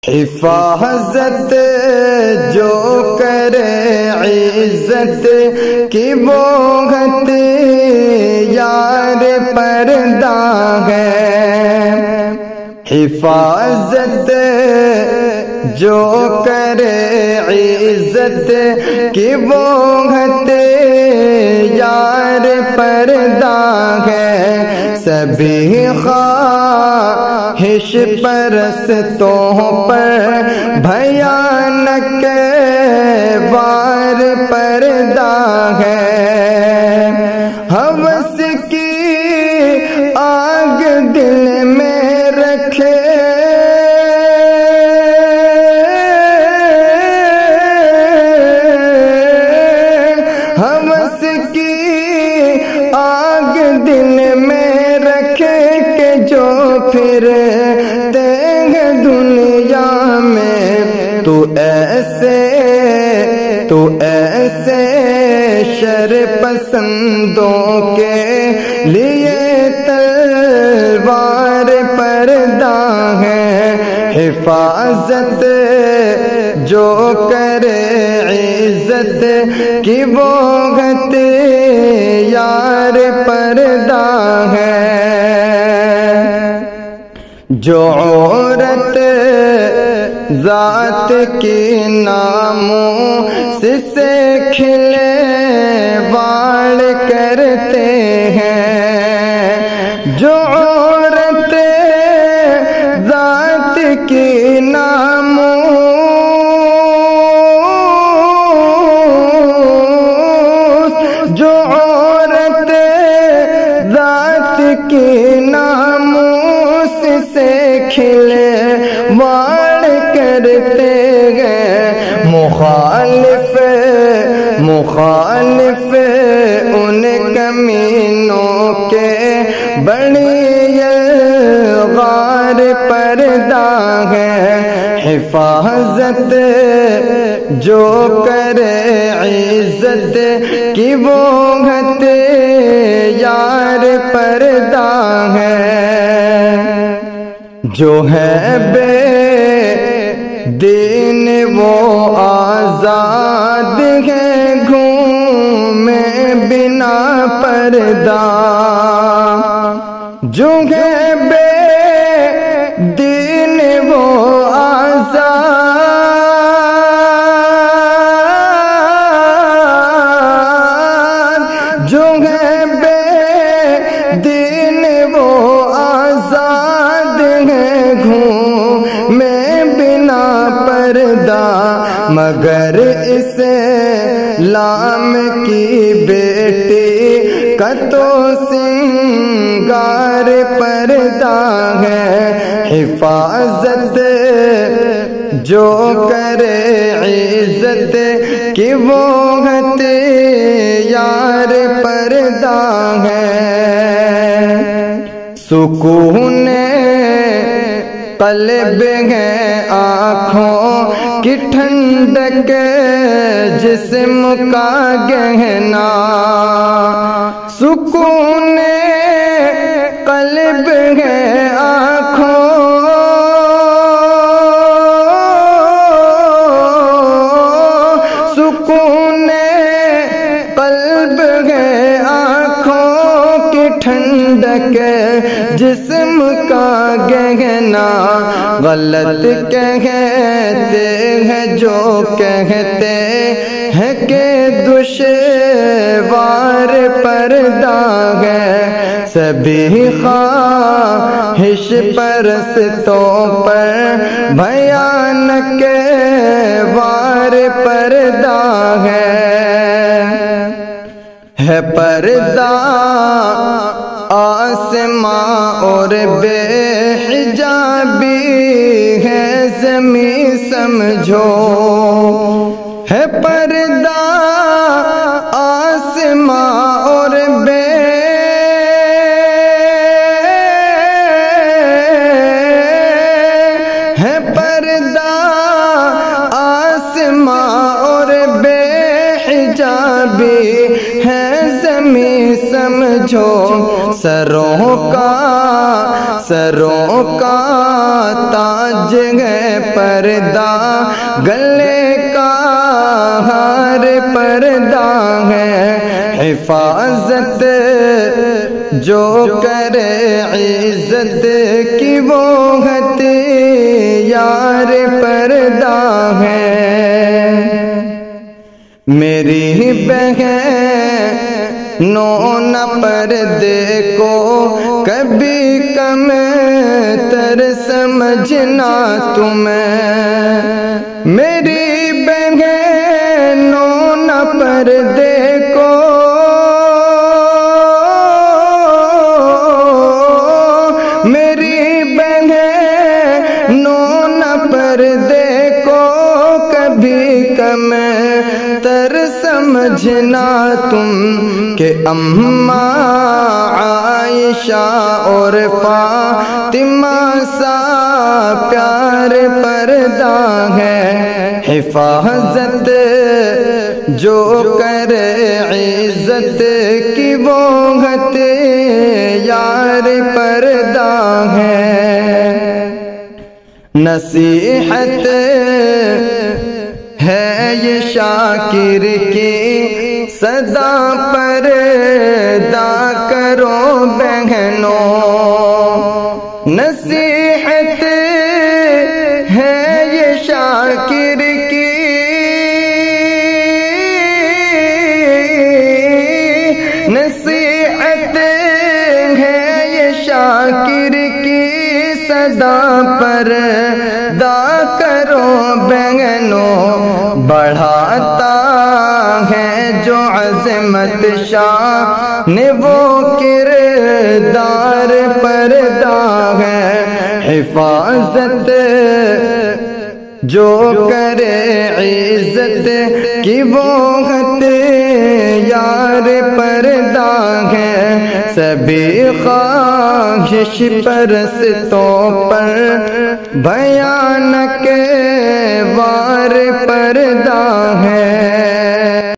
حفاظت جو کرے عزت کی وہ یار پردہ ہے، حفاظت جو کرے عزت کی وہ یار پردہ ہے، سبھی خواہش پرستوں پر بھیانک وار پردہ ہے، ہوس کی آگ دل میں رکھے ہوس کی آگ دل میں رکھے کہ جو پھرتے ہیں دنیا میں، تو ایسے شر پسندوں کے لیے تلوار پردہ ہے، حفاظت جو کرے عزت کی وہ یار پردہ ہے، جو عورت ذات کی ناموس سے کھلے واڑ کرتے ہیں، جو عورت ذات کی ناموس جو عورت ذات کی ناموس سے کھلے واڑ کرتے ہیں، مخالف ان کمینوں کے بڑی غار پردہ ہے، حفاظت جو کرے عزت کی وہ یار پردہ ہے، جو ہے بے دین وہ آزاد ہے، گھومے بنا پردہ، جو ہے بے دین وہ آزاد جو ہے بے دین وہ آزاد ہے، گھومے بنا پردہ، مگر اسلام کی بیٹی کا تو سنگار پردہ ہے، حفاظت جو کرے عزت کی وہ یار پردہ ہے، سکون قلب ہے آنکھوں کی ٹھنڈک جسم کا گہنا، سکون قلب ہے آنکھوں سکون قلب ہے آنکھوں کی ٹھنڈک جسم کا گہنا، غلط کہتے ہیں جو کہتے ہیں کہ دشوار پردہ ہے، سبھی خواہش پرستوں پر بھیانک وار پردہ ہے پردہ آسماں اور بے حجابی ہے زمین سمجھو، ہے پردہ آسماں اور بے ہے پردہ آسماں اور بے حجابی ہے زمین سمجھو سروں کا تاج ہے پردہ، گلے کا ہار پردہ ہے، حفاظت جو کرے عزت کی وہ ہتھیار پردہ ہے۔ میری بہنوں نہ پردے کو کبھی کم تر سمجھنا تمہیں، میری بہنوں نہ پردے کو میری بہنوں نہ پردے کو کبھی کم تر سمجھنا تم، کہ اماں عائشہ اور فاطمہ سا پیار پردہ ہے، حفاظت جو کرے عزت کی وہ ہتھیار پردہ ہے۔ نصیحت ہے یہ شاکر کی صدا، پردہ کرو بہنوں، نصیحت ہے یہ شاکر کی نصیحت ہے یہ شاکر کی صدا، پردہ کرو بہنوں، بڑھاتا ہے جو عظمت شان وہ کردار پردہ ہے، حفاظت جو کرے عزت کی وہ ہتھیار پردہ ہے، سبھی خواہش پرستوں پر بھیانک وار پردہ ہے۔